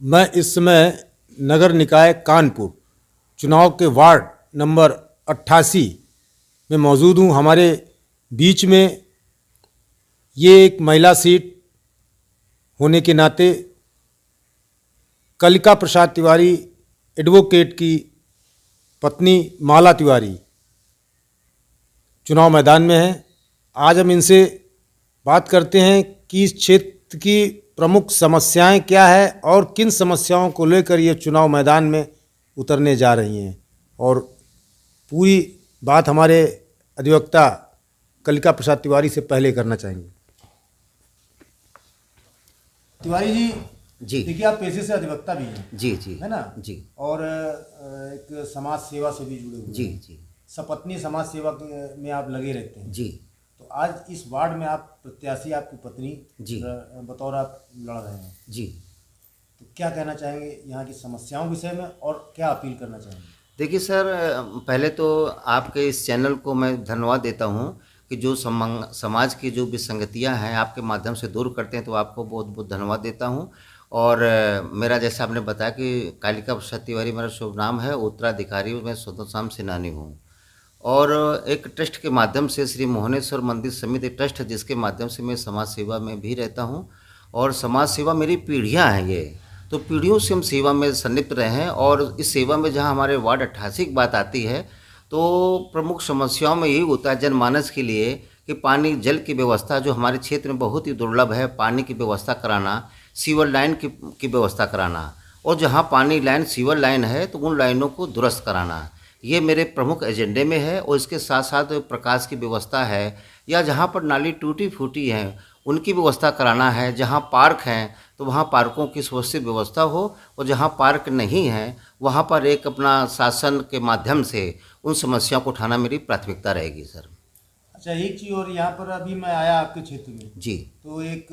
मैं इस समय नगर निकाय कानपुर चुनाव के वार्ड नंबर 88 में मौजूद हूँ। हमारे बीच में ये एक महिला सीट होने के नाते कलिका प्रसाद तिवारी एडवोकेट की पत्नी माला तिवारी चुनाव मैदान में है। आज हम इनसे बात करते हैं कि इस क्षेत्र की प्रमुख समस्याएं क्या है और किन समस्याओं को लेकर ये चुनाव मैदान में उतरने जा रही हैं, और पूरी बात हमारे अधिवक्ता कलिका प्रसाद तिवारी से पहले करना चाहेंगे। तिवारी जी, देखिए आप पेशे से अधिवक्ता भी हैं। जी जी, है ना जी। और एक समाज सेवा से भी जुड़े हुए जी हैं। जी सपत्नी समाज सेवा में आप लगे रहते हैं। जी। तो आज इस वार्ड में आप प्रत्याशी, आपकी पत्नी जी बतौर आप लड़ रहे हैं, जी। तो क्या कहना चाहेंगे यहाँ की समस्याओं के विषय में और क्या अपील करना चाहेंगे? देखिए सर, पहले तो आपके इस चैनल को मैं धन्यवाद देता हूँ कि जो समाज की जो विसंगतियाँ हैं आपके माध्यम से दूर करते हैं, तो आपको बहुत बहुत धन्यवाद देता हूँ। और मेरा जैसा आपने बताया कि कलिका प्रसाद तिवारी मेरा शुभ नाम है, उत्तराधिकारी मैं स्वतंत्र शाम सेनानी हूँ। और एक ट्रस्ट के माध्यम से श्री मोहनेश्वर मंदिर समिति ट्रस्ट है, जिसके माध्यम से मैं समाज सेवा में भी रहता हूँ। और समाज सेवा मेरी पीढ़ियाँ हैं ये, तो पीढ़ियों से हम सेवा में संलिप्त रहे हैं। और इस सेवा में जहाँ हमारे वार्ड 88 की बात आती है, तो प्रमुख समस्याओं में यही होता है जनमानस के लिए कि पानी जल की व्यवस्था जो हमारे क्षेत्र में बहुत ही दुर्लभ है, पानी की व्यवस्था कराना, सीवर लाइन की व्यवस्था कराना, और जहाँ पानी लाइन सीवर लाइन है तो उन लाइनों को दुरुस्त कराना, ये मेरे प्रमुख एजेंडे में है। और इसके साथ साथ प्रकाश की व्यवस्था है, या जहाँ पर नाली टूटी फूटी हैं उनकी व्यवस्था कराना है। जहाँ पार्क हैं तो वहाँ पार्कों की सुव्यवस्थित व्यवस्था हो, और जहाँ पार्क नहीं है वहाँ पर एक अपना शासन के माध्यम से उन समस्याओं को उठाना मेरी प्राथमिकता रहेगी सर। अच्छा, एक चीज़ और, यहाँ पर अभी मैं आया आपके क्षेत्र में जी, तो एक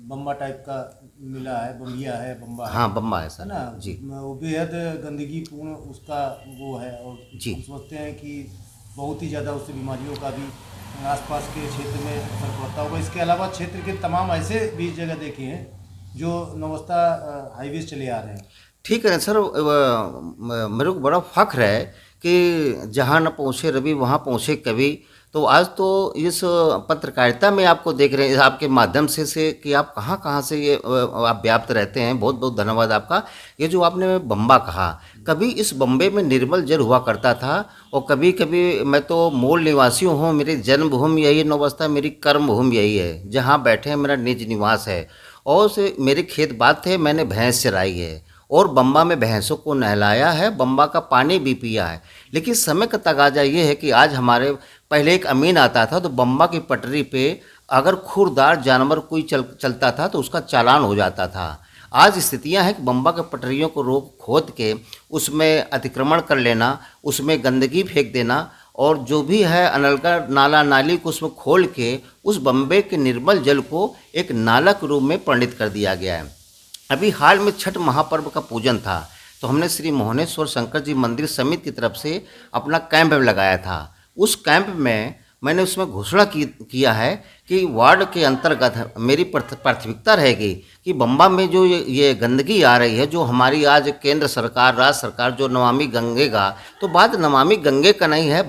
बम्बा टाइप का मिला है, बम्बिया है, बम्बा है। हाँ बम्बा है है सर ना जी वो बेहद गंदगी पूर्ण उसका वो है, और जी। हम सोचते हैं कि बहुत ही ज़्यादा उससे बीमारियों का भी आसपास के क्षेत्र में असर पड़ता होगा। इसके अलावा क्षेत्र के तमाम ऐसे भी जगह देखे हैं जो नवस्था हाईवे चले आ रहे हैं। ठीक है सर, मेरे को बड़ा फख्र है कि जहाँ न पहुँचे रवि वहाँ पहुँचे कवि। तो आज तो इस पत्रकारिता में आपको देख रहे हैं आपके माध्यम से कि आप कहाँ कहाँ से ये आप व्याप्त रहते हैं। बहुत बहुत धन्यवाद आपका। ये जो आपने बम्बा कहा, कभी इस बम्बे में निर्मल जल हुआ करता था, और कभी कभी मैं तो मूल निवासी हूँ, मेरी जन्मभूमि यही नवस्था, मेरी कर्मभूमि यही है, जहाँ बैठे मेरा निज निवास है। और से मेरे खेत बात थे, मैंने भैंस चराई है और बम्बा में भैंसों को नहलाया है, बम्बा का पानी भी पिया है। लेकिन समय का तकाजा ये है कि आज हमारे पहले एक अमीन आता था, तो बम्बा की पटरी पे अगर खुरदार जानवर कोई चलता था तो उसका चालान हो जाता था। आज स्थितियां हैं कि बम्बा के पटरियों को रोक खोद के उसमें अतिक्रमण कर लेना, उसमें गंदगी फेंक देना, और जो भी है अनलका नाला नाली को उसमें खोल के उस बम्बे के निर्मल जल को एक नाला के रूप में परिणित कर दिया गया है। अभी हाल में छठ महापर्व का पूजन था, तो हमने श्री मोहनेश्वर शंकर जी मंदिर समिति की तरफ से अपना कैंप लगाया था। उस कैंप में मैंने उसमें घोषणा किया है कि वार्ड के अंतर्गत मेरी प्राथमिकता रहेगी कि बम्बा में जो ये गंदगी आ रही है, जो हमारी आज केंद्र सरकार राज्य सरकार जो नमामि गंगे का, तो बात नमामि गंगे का नहीं है,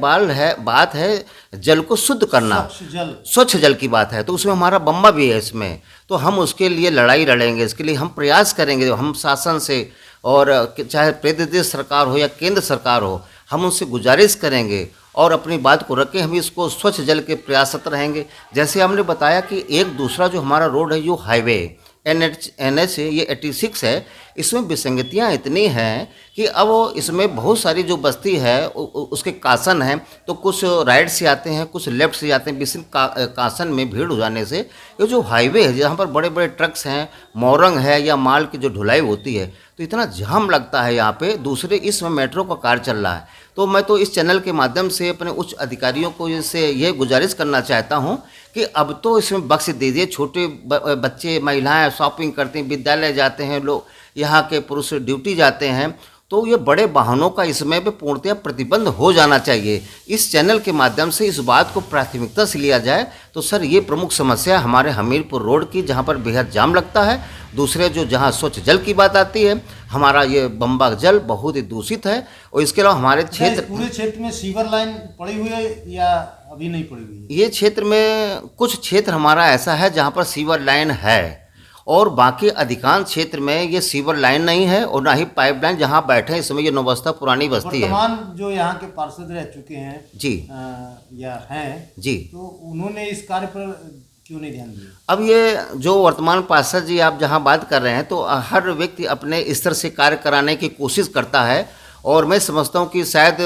बात है जल को शुद्ध करना, स्वच्छ जल की बात है। तो उसमें हमारा बम्बा भी है इसमें, तो हम उसके लिए लड़ाई लड़ेंगे, इसके लिए हम प्रयास करेंगे। हम शासन से, और चाहे प्रदेश सरकार हो या केंद्र सरकार हो, हम उनसे गुजारिश करेंगे और अपनी बात को रखें, हम इसको स्वच्छ जल के प्रयासरत रहेंगे। जैसे हमने बताया कि एक दूसरा जो हमारा रोड है, जो हाईवे NH ये 86 है, इसमें विसंगतियाँ इतनी हैं कि अब इसमें बहुत सारी जो बस्ती है उसके कासन हैं, तो कुछ राइट से आते हैं, कुछ लेफ्ट से आते हैं। विशेष कासन में भीड़ हो जाने से ये जो हाईवे है, जहाँ पर बड़े बड़े ट्रक्स हैं, मोरंग है या माल की जो ढुलाई होती है, तो इतना जाम लगता है यहाँ पे। दूसरे इसमें मेट्रो का कार्य चल रहा है। तो मैं तो इस चैनल के माध्यम से अपने उच्च अधिकारियों को इससे ये गुजारिश करना चाहता हूँ कि अब तो इसमें बख्श दीजिए। छोटे बच्चे महिलाएं शॉपिंग करते हैं, विद्यालय जाते हैं, लोग यहाँ के पुरुष ड्यूटी जाते हैं, तो ये बड़े वाहनों का इस समय पे पूर्णतः प्रतिबंध हो जाना चाहिए। इस चैनल के माध्यम से इस बात को प्राथमिकता से लिया जाए तो सर ये प्रमुख समस्या है हमारे हमीरपुर रोड की, जहाँ पर बेहद जाम लगता है। दूसरे जो जहाँ स्वच्छ जल की बात आती है, हमारा ये बम्बा जल बहुत ही दूषित है। और इसके अलावा हमारे क्षेत्र, पूरे क्षेत्र में सीवर लाइन पड़ी हुई है या अभी नहीं पड़ी हुई है? ये क्षेत्र में कुछ क्षेत्र हमारा ऐसा है जहाँ पर सीवर लाइन है, और बाकी अधिकांश क्षेत्र में ये सीवर लाइन नहीं है और ना ही पाइपलाइन। जहाँ बैठे इस समय ये नौबस्ता पुरानी बस्ती है। वर्तमान जो यहाँ के पार्षद रह चुके हैं जी या हैं जी, तो उन्होंने इस कार्य पर क्यों नहीं ध्यान दिया? अब ये जो वर्तमान पार्षद जी आप जहाँ बात कर रहे हैं, तो हर व्यक्ति अपने स्तर से कार्य कराने की कोशिश करता है, और मैं समझता हूँ कि शायद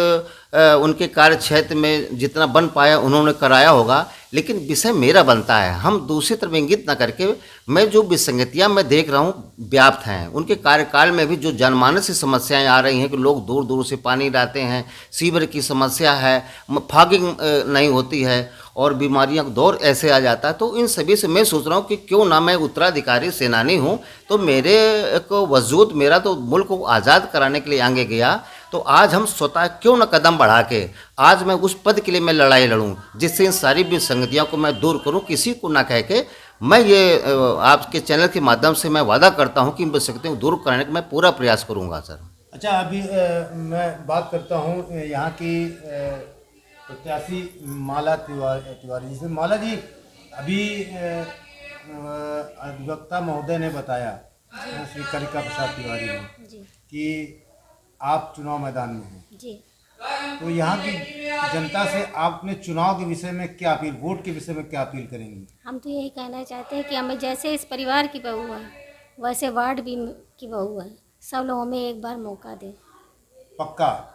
उनके कार्य क्षेत्र में जितना बन पाया उन्होंने कराया होगा। लेकिन विषय मेरा बनता है, हम दूसरी तरफ इंगित न करके, मैं जो विसंगतियाँ मैं देख रहा हूँ व्याप्त हैं उनके कार्यकाल में भी। जो जनमानस की समस्याएं आ रही हैं कि लोग दूर दूर से पानी लाते हैं, सीवर की समस्या है, फॉगिंग नहीं होती है, और बीमारियां का दौर ऐसे आ जाता है। तो इन सभी से मैं सोच रहा हूँ कि क्यों ना, मैं उत्तराधिकारी सेनानी हूँ, तो मेरे को वजूद मेरा तो मुल्क को आज़ाद कराने के लिए आगे गया। तो आज हम स्वतः क्यों न कदम बढ़ा के आज मैं उस पद के लिए मैं लड़ाई लड़ूं, जिससे इन सारी विसंगतियों को मैं दूर करूं, किसी को ना कह के। मैं ये आपके चैनल के माध्यम से मैं वादा करता हूं कि इन विसंगतियों को दूर करने का मैं पूरा प्रयास करूंगा सर। अच्छा, अभी मैं बात करता हूँ यहाँ की प्रत्याशी माला तिवारी जी से। माला जी, अभी अधिवक्ता महोदय ने बताया, श्री कलिका प्रसाद तिवारी ने, कि आप चुनाव मैदान में हैं जी। तो यहाँ की जनता से आपने चुनाव के विषय में क्या अपील, वोट के विषय में क्या अपील करेंगी? हम तो यही कहना चाहते हैं कि हमें जैसे इस परिवार की बहू है वैसे वार्ड भी की बहू है, सब लोग हमें एक बार मौका दें। पक्का?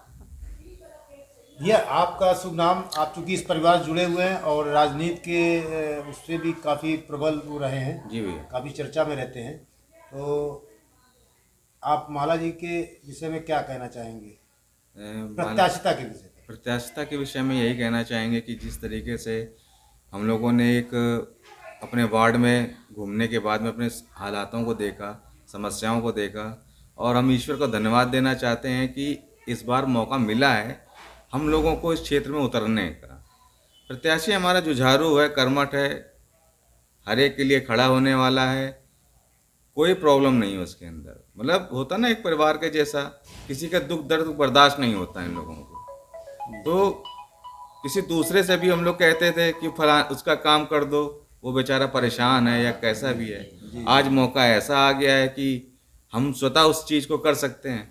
ये आपका शुभ नाम, आप चूंकि इस परिवार से जुड़े हुए हैं और राजनीति के उससे भी काफ़ी प्रबल वो रहे हैं जी भैया, काफ़ी चर्चा में रहते हैं, तो आप माला जी के विषय में क्या कहना चाहेंगे? प्रत्याशिता के विषय में। प्रत्याशिता के विषय में यही कहना चाहेंगे कि जिस तरीके से हम लोगों ने एक अपने वार्ड में घूमने के बाद में अपने हालातों को देखा, समस्याओं को देखा, और हम ईश्वर को धन्यवाद देना चाहते हैं कि इस बार मौका मिला है हम लोगों को इस क्षेत्र में उतरने का। प्रत्याशी हमारा जुझारू है, कर्मठ है, हर एक के लिए खड़ा होने वाला है, कोई प्रॉब्लम नहीं है उसके अंदर। मतलब होता ना एक परिवार के जैसा, किसी का दुख दर्द बर्दाश्त नहीं होता इन लोगों को। तो किसी दूसरे से भी हम लोग कहते थे कि फला उसका काम कर दो, वो बेचारा परेशान है या कैसा भी है, आज मौका ऐसा आ गया है कि हम स्वतः उस चीज़ को कर सकते हैं।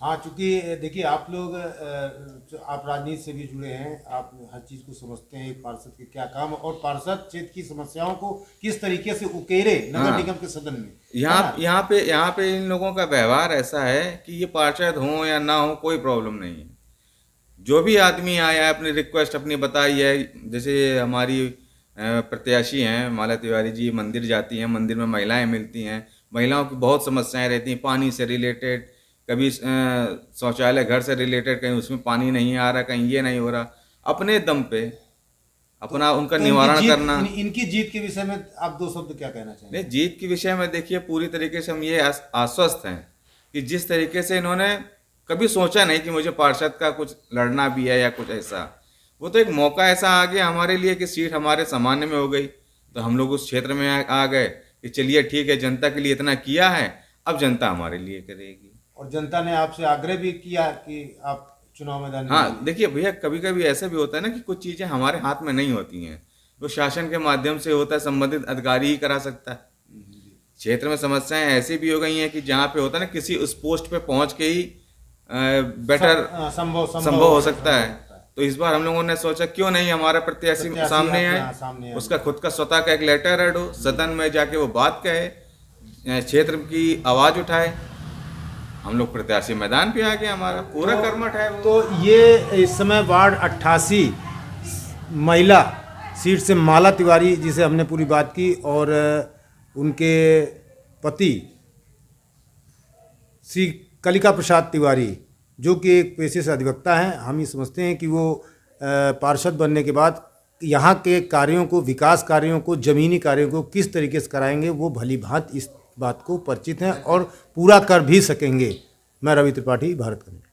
हाँ, चूँकि देखिए आप लोग आप राजनीति से भी जुड़े हैं, आप हर चीज़ को समझते हैं, एक पार्षद के क्या काम, और पार्षद क्षेत्र की समस्याओं को किस तरीके से उकेरे नगर निगम के सदन में। यहाँ पे इन लोगों का व्यवहार ऐसा है कि ये पार्षद हो या ना हो कोई प्रॉब्लम नहीं है। जो भी आदमी आया है अपनी रिक्वेस्ट अपनी बताई है, जैसे हमारी प्रत्याशी हैं माला तिवारी जी मंदिर जाती हैं, मंदिर में महिलाएं मिलती हैं, महिलाओं की बहुत समस्याएं रहती हैं, पानी से रिलेटेड, कभी शौचालय घर से रिलेटेड, कहीं उसमें पानी नहीं आ रहा, कहीं ये नहीं हो रहा, अपने दम पे अपना उनका निवारण करना। इनकी जीत के विषय में आप दो शब्द क्या कहना चाहेंगे? नहीं, जीत के विषय में देखिए पूरी तरीके से हम ये आश्वस्त हैं कि जिस तरीके से इन्होंने कभी सोचा नहीं कि मुझे पार्षद का कुछ लड़ना भी है या कुछ ऐसा, वो तो एक मौका ऐसा आ गया हमारे लिए कि सीट हमारे सामान्य में हो गई, तो हम लोग उस क्षेत्र में आ गए कि चलिए ठीक है, जनता के लिए इतना किया है, अब जनता हमारे लिए करेगी। और जनता ने आपसे आग्रह भी किया कि आप चुनाव मैदान में। हाँ देखिए भैया, कभी कभी ऐसा भी होता है ना कि कुछ चीज़ें हमारे हाथ में नहीं होती हैं, वो शासन के माध्यम से होता है, संबंधित अधिकारी ही करा सकता है। क्षेत्र में समस्याएं ऐसी भी हो गई हैं कि जहाँ पे होता है ना किसी उस पोस्ट पे पहुँच के ही बेटर संभव हो सकता है। तो इस बार हम लोगों ने सोचा क्यों नहीं हमारा प्रत्याशी सामने आए, उसका खुद का स्वतः का एक लेटर हेड हो, सदन में जाके वो बात कहे, क्षेत्र की आवाज़ उठाए। हम लोग प्रत्याशी मैदान पे आ गए, हमारा पूरा कर्मठ है। तो ये इस समय वार्ड 88 महिला सीट से माला तिवारी जी से हमने पूरी बात की, और उनके पति श्री कलिका प्रसाद तिवारी जो कि एक पेशे से अधिवक्ता हैं, हम ये समझते हैं कि वो पार्षद बनने के बाद यहाँ के कार्यों को, विकास कार्यों को, ज़मीनी कार्यों को किस तरीके से कराएंगे वो भली भांति इस बात को परिचित हैं और पूरा कर भी सकेंगे। मैं रवि त्रिपाठी, भारत कन्या।